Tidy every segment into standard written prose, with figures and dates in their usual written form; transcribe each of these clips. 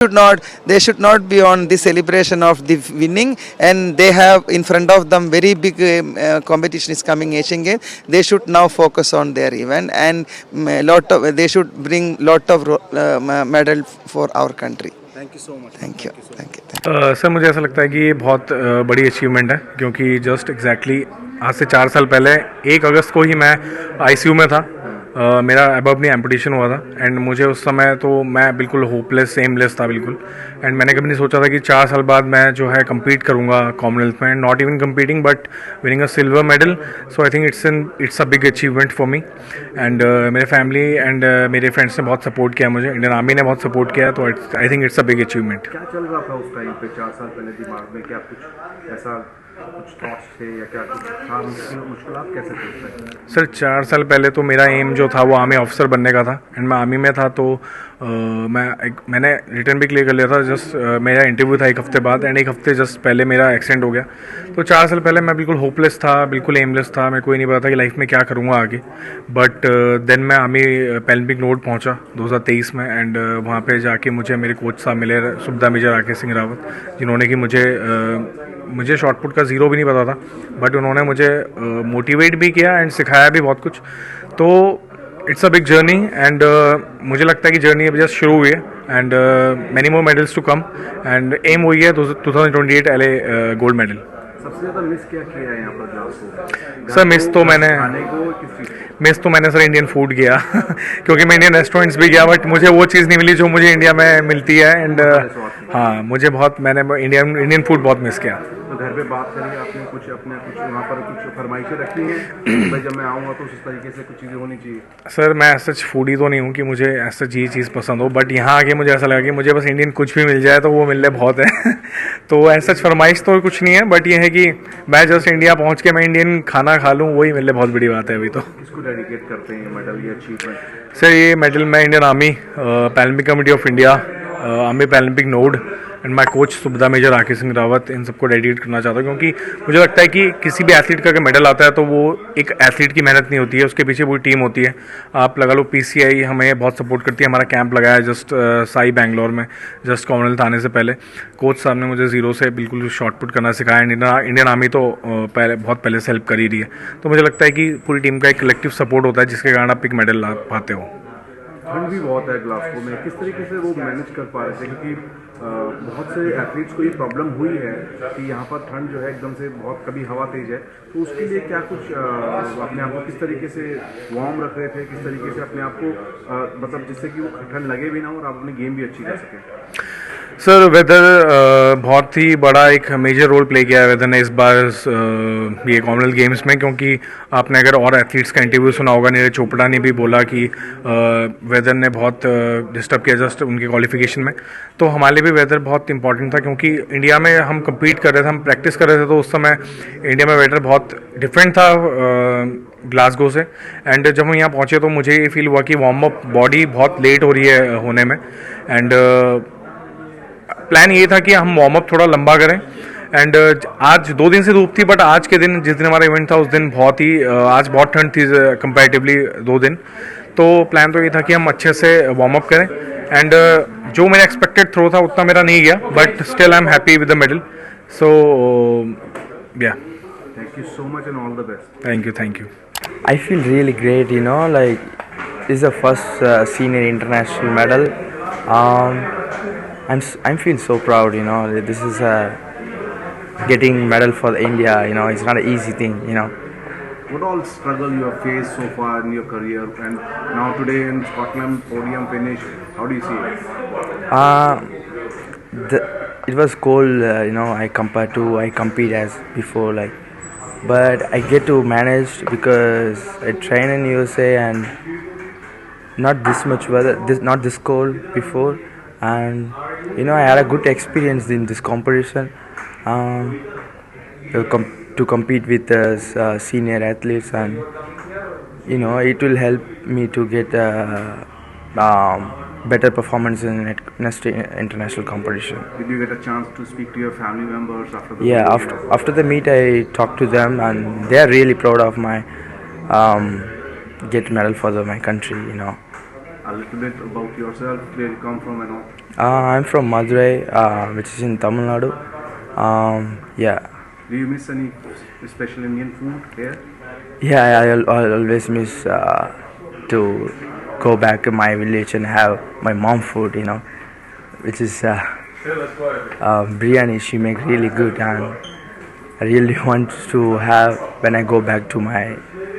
They should not be on the celebration of the winning, and they have in front of them very big competition is coming, Asian Games. They should now focus on their event, and they should bring lot of medal for our country. Thank you so much. Thank you. Thank you. Sir मुझे ऐसा लगता है कि ये बहुत बड़ी achievement है, क्योंकि जस्ट एग्जैक्टली आज से 4 साल पहले 1 अगस्त को ही मैं आईसीयू में था। मेरा एबव नी एम्पुटेशन हुआ था, एंड मुझे उस समय तो मैं बिल्कुल होपलेस एमलेस था बिल्कुल। एंड मैंने कभी नहीं सोचा था कि 4 साल बाद मैं जो है कम्पीट करूँगा कॉमनवेल्थ में, not even competing but winning a silver medal. So I think it's a big achievement for me. And मेरे फैमिली एंड मेरे फ्रेंड्स ने बहुत सपोर्ट किया मुझे, इंडियन आर्मी ने बहुत सपोर्ट किया, तो I think it's a big achievement. क्या चल रहा था उस टाइम पे 4 साल पहले दिमाग में? क्या कुछ ऐसा कुछ थॉट्स थे या क्या कुछ था? मुश्किल आप कैसे थे? सर 4 साल पहले तो मेरा एम जो था वो आर्मी ऑफिसर बनने का था, एंड मैं आर्मी में था तो मैंने रिटर्न भी क्लियर कर लिया था। जस्ट मेरा इंटरव्यू था 1 हफ्ते बाद, एंड 1 हफ्ते जस्ट पहले मेरा एक्सीडेंट हो गया। तो 4 साल पहले मैं बिल्कुल होपलेस था, बिल्कुल एमलेस था, मैं कोई नहीं पता था कि लाइफ में क्या करूँगा आगे। बट देन मैं आर्मी पैरालंपिक नोड पहुँचा 2023 में, एंड वहाँ पे जाके मुझे मेरे कोच साहब मिले, सुबदा मेजर राकेश सिंह रावत, जिन्होंने कि मुझे शॉटपुट का ज़ीरो भी नहीं पता था, बट उन्होंने मुझे मोटिवेट भी किया एंड सिखाया भी बहुत कुछ। तो it's a big journey, and मुझे लगता है कि जर्नी अभी जस्ट शुरू हुई है, and many more medals to come, and aim वही है 2028 LA गोल्ड मेडल। सबसे ज़्यादा मिस क्या किया है यहाँ पर आपको? सर मिस तो मैंने सर इंडियन फूड किया क्योंकि मैं इंडियन रेस्टोरेंट्स भी गया, बट मुझे वो चीज़ नहीं मिली जो मुझे इंडिया में मिलती है। एंड हाँ, मैंने इंडियन फूड बहुत मिस किया। तो घर पे बात करेंगे, आपने कुछ वहाँ पर कुछ फरमाइशें रखी हैं भाई जब मैं आऊँगा तो उस तरीके से कुछ चीज़ें होनी चाहिए? सर मैं ऐसा फूडी तो नहीं हूँ कि मुझे ऐसा चीज़ पसंद हो, बट यहाँ आके मुझे ऐसा लगा कि मुझे बस इंडियन कुछ भी मिल जाए तो वो मिलने बहुत है तो ऐसा फरमाइश तो कुछ नहीं है, बट ये है कि मैं जस्ट इंडिया पहुँच के मैं इंडियन खाना खा लूँ, वही मिलने बहुत बड़ी बात है अभी तो। किसको डेडिकेट करते हैं ये मेडल, ये अचीवमेंट? सर ये मेडल मैं Indian Army Paralympic Committee of India, Army Paralympic Node and my coach Subedar Major Rakesh Singh Rawat, इन सबको डेडिकेट करना चाहता हूँ, क्योंकि मुझे लगता है कि किसी भी एथलीट का अगर मेडल आता है तो वो एक एथलीट की मेहनत नहीं होती है, उसके पीछे पूरी टीम होती है। आप लगा लो PCI हमें बहुत सपोर्ट करती है, हमारा कैंप लगाया है जस्ट साई बैंगलोर में, जस्ट कॉमनवेल्थ आने से पहले कोच साहब ने मुझे ज़ीरो से बिल्कुल शॉटपुट करना सिखाया। इंडियन आर्मी तो बहुत पहले से हेल्प कर ही रही है, तो मुझे लगता है कि पूरी टीम का एक कलेक्टिव सपोर्ट होता है जिसके कारण आप एक मेडल ला पाते हो। ठंड भी बहुत है ग्लासगो में, किस तरीके से वो मैनेज कर पा रहे थे? क्योंकि बहुत से एथलीट्स को ये प्रॉब्लम हुई है कि यहाँ पर ठंड जो है एकदम से बहुत, कभी हवा तेज है, तो उसके लिए क्या कुछ अपने आप को किस तरीके से वार्म रख रहे थे, किस तरीके से अपने आप को मतलब जिससे कि वो ठंड लगे भी ना और आप अपनी गेम भी अच्छी कर सकें? सर वेदर बहुत ही बड़ा एक मेजर रोल प्ले किया है वेदर ने इस बार ये कॉमनवेल्थ गेम्स में, क्योंकि आपने अगर और एथलीट्स का इंटरव्यू सुना होगा, नीरज चोपड़ा ने भी बोला कि वेदर ने बहुत डिस्टर्ब किया जस्ट उनके क्वालिफिकेशन में। तो हमारे लिए भी वेदर बहुत इंपॉर्टेंट था, क्योंकि इंडिया में हम कम्पीट कर रहे थे, हम प्रैक्टिस कर रहे थे, तो उस समय इंडिया में वेदर बहुत डिफरेंट था ग्लासगो से। एंड जब हम यहाँ पहुँचे तो मुझे ये फील हुआ कि वार्म अप बॉडी बहुत लेट हो रही है होने में, एंड प्लान ये था कि हम वार्म अप थोड़ा लंबा करें। एंड आज 2 दिन से धूप थी, बट आज के दिन जिस दिन हमारा इवेंट था उस दिन आज बहुत ठंड थी कंपैरेटिवली 2 दिन। तो प्लान तो ये था कि हम अच्छे से वार्म अप करें, एंड जो मेरा एक्सपेक्टेड थ्रो था उतना मेरा नहीं गया, but still I am happy with the medal. So yeah thank you so much and all the best. Thank you. I feel really great, like this is the first senior international medal. I'm feel so proud, this is getting medal for India, it's not an easy thing, What all struggle you have faced so far in your career, and now today in Scotland podium finish, how do you see it? It was cold, I compete as before, but I get to manage because I train in USA and not this much weather, not this cold before, and I had a good experience in this competition to compete with the senior athletes, and it will help me to get better performance in next international competition. Did you get a chance to speak to your family members after the Yeah, after the meet I talked to them, and they are really proud of my get medal for my country. A little bit about yourself, where you come from and all. I'm from Madurai, which is in Tamil Nadu. Yeah, Do you miss any special Indian food here? yeah, I'll always miss to go back to my village and have my mom food, which is biryani. She make really good, and I really want to have when I go back to my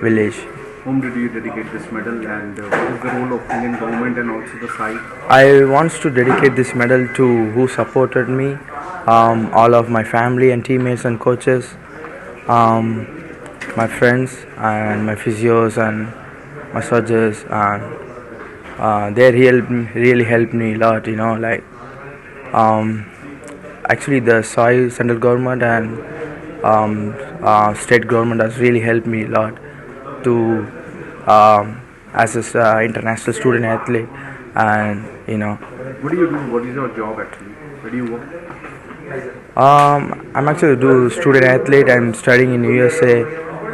village. Whom did you dedicate this medal, and what is the role of Indian government and also the site? I want to dedicate this medal to who supported me, all of my family and teammates and coaches, my friends and my physios and massagers, and they really helped me a lot. Actually the Sai central government and state government has really helped me a lot to as an international student athlete, and What do you do? What is your job actually? Where do you work? I'm actually do student athlete. I'm studying in USA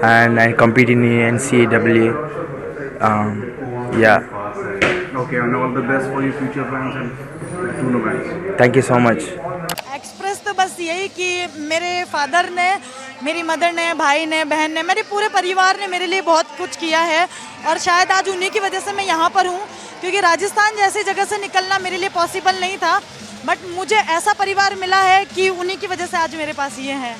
and I compete in the NCAA. Yeah, Okay, and all the best for your future plans and tournaments. thank you so much. Express तो बस यही कि मेरे father ने, मेरी mother ने, भाई ने, बहन ने, मेरे पूरे परिवार ने मेरे लिए बहुत कुछ किया है और शायद आज उन्हीं की वजह से मैं यहाँ पर हूँ, क्योंकि राजस्थान जैसी जगह से निकलना मेरे लिए पॉसिबल नहीं था, बट मुझे ऐसा परिवार मिला है कि उन्हीं की वजह से आज मेरे पास ये है।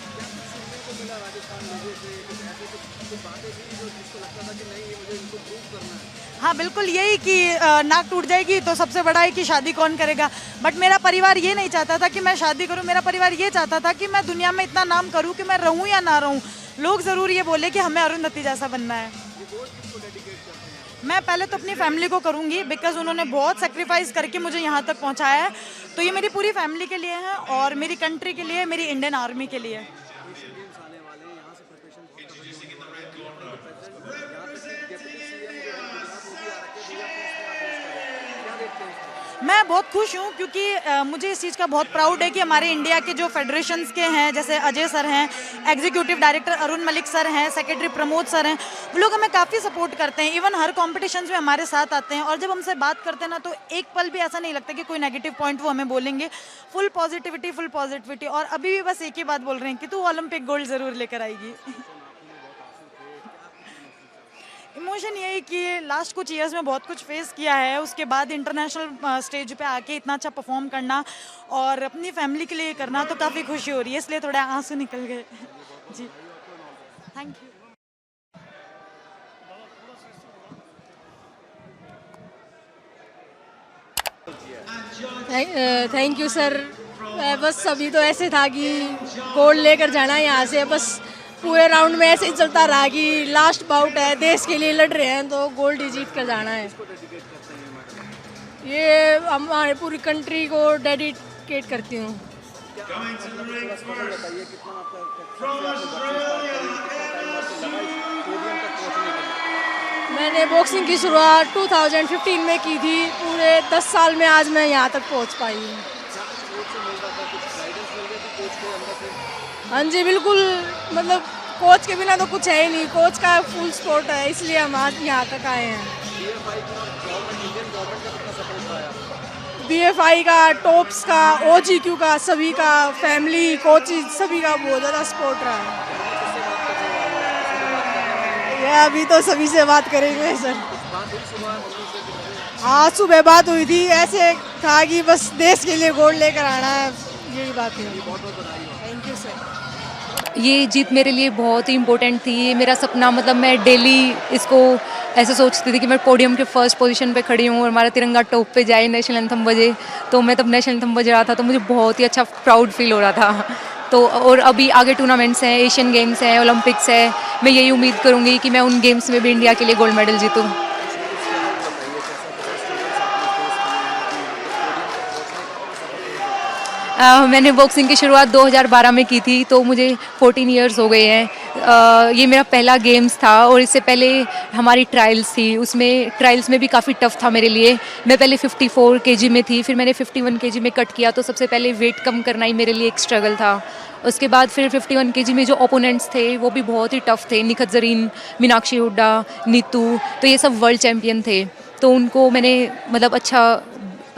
हाँ बिल्कुल, यही कि नाक टूट जाएगी तो सबसे बड़ा है कि शादी कौन करेगा, बट मेरा परिवार ये नहीं चाहता था कि मैं शादी करूं। मेरा परिवार ये चाहता था कि मैं दुनिया में इतना नाम करूं कि मैं रहूं या ना रहूं, लोग ज़रूर ये बोले कि हमें अरुंधति जैसा बनना है। मैं पहले तो अपनी फैमिली को करूंगी, बिकॉज उन्होंने बहुत सेक्रीफाइस करके मुझे यहाँ तक पहुँचाया है, तो ये मेरी पूरी फैमिली के लिए है और मेरी कंट्री के लिए, मेरी इंडियन आर्मी के लिए। मैं बहुत खुश हूँ क्योंकि मुझे इस चीज़ का बहुत प्राउड है कि हमारे इंडिया के जो फेडरेशंस के हैं, जैसे अजय सर हैं, executive director Arun Malik sir हैं, सेक्रेटरी प्रमोद सर हैं, वो लोग हमें काफ़ी सपोर्ट करते हैं। इवन हर कॉम्पिटिशन्स में हमारे साथ आते हैं और जब हमसे बात करते हैं ना, तो एक पल भी ऐसा नहीं लगता कि कोई नेगेटिव पॉइंट वो हमें बोलेंगे। फुल पॉजिटिविटी और अभी भी बस एक ही बात बोल रहे हैं कि तू ओलंपिक गोल्ड ज़रूर लेकर आएगी। इमोशन यही कि लास्ट कुछ ईयर्स में बहुत कुछ फेस किया है, उसके बाद इंटरनेशनल स्टेज पे आके इतना अच्छा परफॉर्म करना और अपनी फैमिली के लिए करना, तो काफ़ी खुशी हो रही है, इसलिए थोड़ा आंसू निकल गए। जी thank you. Thank you sir. बस अभी तो ऐसे था कि गोल्ड लेकर जाना है यहाँ से, बस पूरे राउंड में ऐसे ही चलता रहा कि लास्ट बाउट है, देश के लिए लड़ रहे हैं तो गोल्ड ही जीत कर जाना है। ये हमारे पूरी कंट्री को डेडिकेट करती हूँ। मैंने बॉक्सिंग की शुरुआत 2015 में की थी, पूरे 10 साल में आज मैं यहाँ तक पहुँच पाई हूँ। हाँ जी बिल्कुल, मतलब कोच के बिना तो कुछ है ही नहीं, कोच का फुल सपोर्ट है, इसलिए हम आज यहाँ तक आए हैं। BFI का, टॉप्स का, OGQ का, सभी का, फैमिली, कोचेज सभी का बहुत ज़्यादा सपोर्ट रहा है। ये अभी तो सभी से बात करेंगे सर। हाँ सुबह बात हुई थी, ऐसे था कि बस देश के लिए गोल्ड लेकर आना है, यही बात है। Thank you sir. ये जीत मेरे लिए बहुत ही इम्पोर्टेंट थी। ये मेरा सपना, मतलब मैं डेली इसको ऐसे सोचती थी कि मैं पोडियम के फर्स्ट पोजीशन पे खड़ी हूँ और हमारा तिरंगा टॉप पे जाए, नेशनल एंथम बजे। तो मैं तब नेशनल एंथम बज रहा था तो मुझे बहुत ही अच्छा प्राउड फील हो रहा था। तो और अभी आगे टूर्नामेंट्स हैं, एशियन गेम्स हैं, ओलंपिक्स है, मैं यही उम्मीद करूँगी कि मैं उन गेम्स में भी इंडिया के लिए गोल्ड मेडल जीतूँ। मैंने बॉक्सिंग की शुरुआत 2012 में की थी, तो मुझे 14 इयर्स हो गए हैं। ये मेरा पहला गेम्स था और इससे पहले हमारी ट्रायल्स थी, उसमें ट्रायल्स में भी काफ़ी टफ था मेरे लिए। मैं पहले 54 kg में थी, फिर मैंने 51 kg में कट किया, तो सबसे पहले वेट कम करना ही मेरे लिए एक स्ट्रगल था। उसके बाद फिर 51 kg में जो ओपोनेंट्स थे वो भी बहुत ही टफ थे, निखत जरीन, मीनाक्षी हुड्डा, नीतू, तो ये सब वर्ल्ड चैम्पियन थे। तो उनको मैंने मतलब अच्छा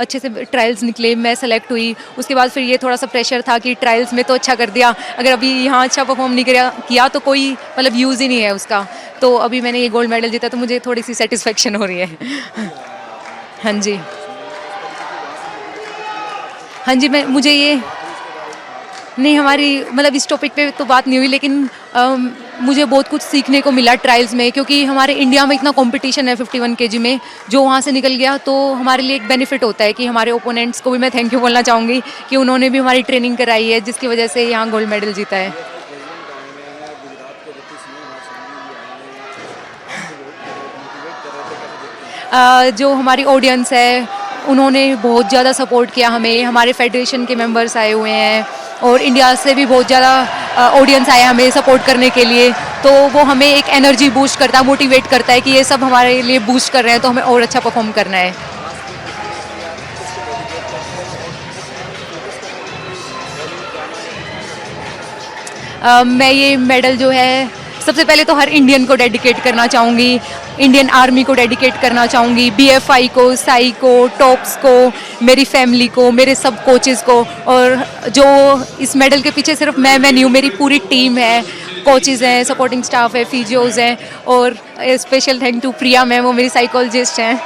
अच्छे से ट्रायल्स निकले, मैं सेलेक्ट हुई। उसके बाद फिर ये थोड़ा सा प्रेशर था कि ट्रायल्स में तो अच्छा कर दिया, अगर अभी यहाँ अच्छा परफॉर्म नहीं किया तो कोई मतलब यूज़ ही नहीं है उसका। तो अभी मैंने ये गोल्ड मेडल जीता तो मुझे थोड़ी सी सेटिस्फेक्शन हो रही है। हाँ जी, हाँ जी, मुझे ये नहीं, हमारी मतलब इस टॉपिक पे तो बात नहीं हुई, लेकिन मुझे बहुत कुछ सीखने को मिला ट्रायल्स में, क्योंकि हमारे इंडिया में इतना कंपटीशन है 51 kg में, जो वहाँ से निकल गया तो हमारे लिए एक बेनिफिट होता है कि हमारे ओपोनेंट्स को भी मैं थैंक यू बोलना चाहूँगी कि उन्होंने भी हमारी ट्रेनिंग कराई है, जिसकी वजह से यहाँ गोल्ड मेडल जीता है। जो हमारी ऑडियंस है उन्होंने बहुत ज़्यादा सपोर्ट किया हमें, हमारे फेडरेशन के मेंबर्स आए हुए हैं और इंडिया से भी बहुत ज़्यादा ऑडियंस आया हमें सपोर्ट करने के लिए, तो वो हमें एक एनर्जी बूस्ट करता है, मोटिवेट करता है कि ये सब हमारे लिए बूस्ट कर रहे हैं तो हमें और अच्छा परफॉर्म करना है। मैं ये मेडल जो है सबसे पहले तो हर इंडियन को डेडिकेट करना चाहूँगी, इंडियन आर्मी को डेडिकेट करना चाहूँगी, BFI को, साई को, टॉप्स को, मेरी फैमिली को, मेरे सब कोचेज़ को, और जो इस मेडल के पीछे सिर्फ मैं नहीं हूँ, मेरी पूरी टीम है, कोचेज़ हैं, सपोर्टिंग स्टाफ है, फिजियोज़ हैं, और special thank to Priya ma'am, वो मेरी साइकोलॉजिस्ट हैं।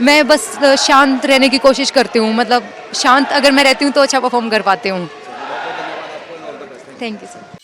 मैं बस शांत रहने की कोशिश करती हूँ, मतलब शांत अगर मैं रहती हूँ तो अच्छा परफॉर्म कर पाती हूँ। Thank you sir.